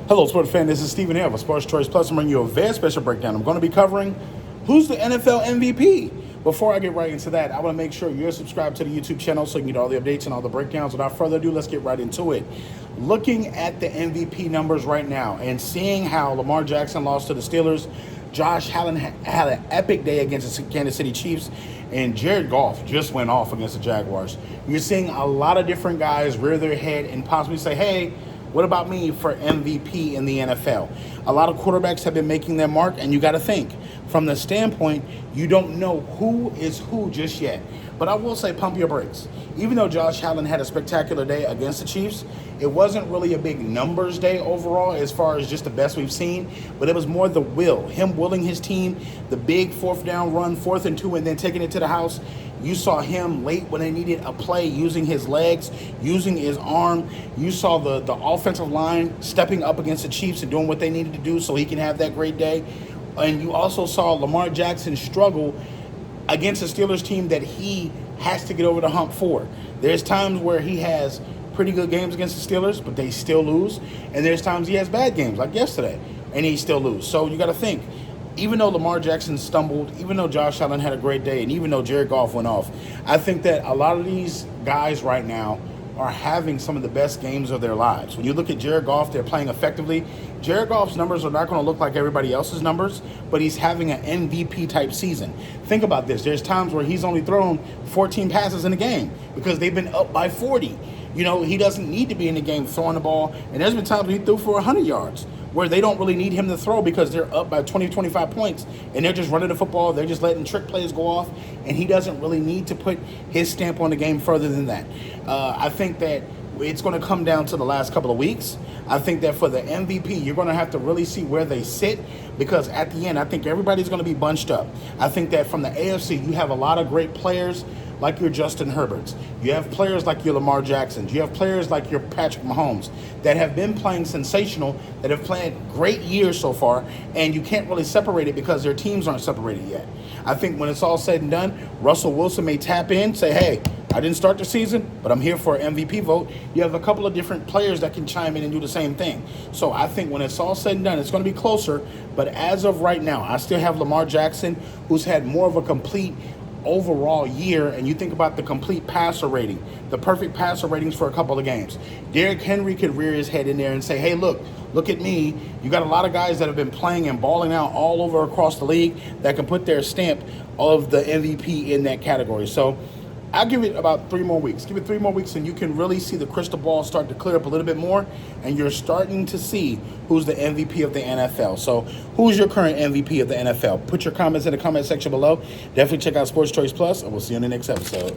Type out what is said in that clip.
Hello, sports fan. This is Stephen Hill of Sports Choice Plus. I'm bringing you a very special breakdown. I'm going to be covering who's the NFL MVP. Before I get right into that, I want to make sure you're subscribed to the YouTube channel so you can get all the updates and all the breakdowns. Without further ado, let's get right into it. Looking at the MVP numbers right now and seeing how Lamar Jackson lost to the Steelers, Josh Allen had an epic day against the Kansas City Chiefs, and Jared Goff just went off against the Jaguars. You're seeing a lot of different guys rear their head and possibly say, hey, what about me for MVP in the NFL? A lot of quarterbacks have been making their mark, and you got to think from the standpoint, you don't know who is who just yet. But I will say, pump your brakes. Even though Josh Allen had a spectacular day against the Chiefs, it wasn't really a big numbers day overall as far as just the best we've seen, but it was more the will. Him willing his team, the big fourth down run, 4th and 2, and then taking it to the house. You saw him late when they needed a play, using his legs, using his arm. You saw the offensive line stepping up against the Chiefs and doing what they needed to do so he can have that great day. And you also saw Lamar Jackson struggle against a Steelers team that he has to get over the hump for. There's times where he has pretty good games against the Steelers, but they still lose. And there's times he has bad games, like yesterday, and he still lose. So you got to think, even though Lamar Jackson stumbled, even though Josh Allen had a great day, and even though Jared Goff went off, I think that a lot of these guys right now are having some of the best games of their lives. When you look at Jared Goff, they're playing effectively. Jared Goff's numbers are not going to look like everybody else's numbers, but he's having an MVP type season. Think about this. There's times where he's only thrown 14 passes in a game because they've been up by 40. You know, he doesn't need to be in the game throwing the ball. And there's been times when he threw for 100 yards where they don't really need him to throw because they're up by 20, 25 points. And they're just running the football. They're just letting trick plays go off. And he doesn't really need to put his stamp on the game further than that. I think that it's going to come down to the last couple of weeks. I think that for the MVP, you're going to have to really see where they sit because at the end, I think everybody's going to be bunched up. I think that from the AFC, you have a lot of great players like your Justin Herberts. You have players like your Lamar Jacksons. You have players like your Patrick Mahomes that have been playing sensational, that have played great years so far, and you can't really separate it because their teams aren't separated yet. I think when it's all said and done, Russell Wilson may tap in, say, hey, I didn't start the season, but I'm here for an MVP vote. You have a couple of different players that can chime in and do the same thing. So I think when it's all said and done, it's going to be closer. But as of right now, I still have Lamar Jackson, who's had more of a complete overall year, and you think about the complete passer rating, the perfect passer ratings for a couple of games. Derrick Henry could rear his head in there and say, hey, look at me. You got a lot of guys that have been playing and balling out all over across the league that can put their stamp of the MVP in that category. So I'll give it about 3 more weeks. Give it 3 more weeks, and you can really see the crystal ball start to clear up a little bit more, and you're starting to see who's the MVP of the NFL. So who's your current MVP of the NFL? Put your comments in the comment section below. Definitely check out Sports Choice Plus, and we'll see you in the next episode.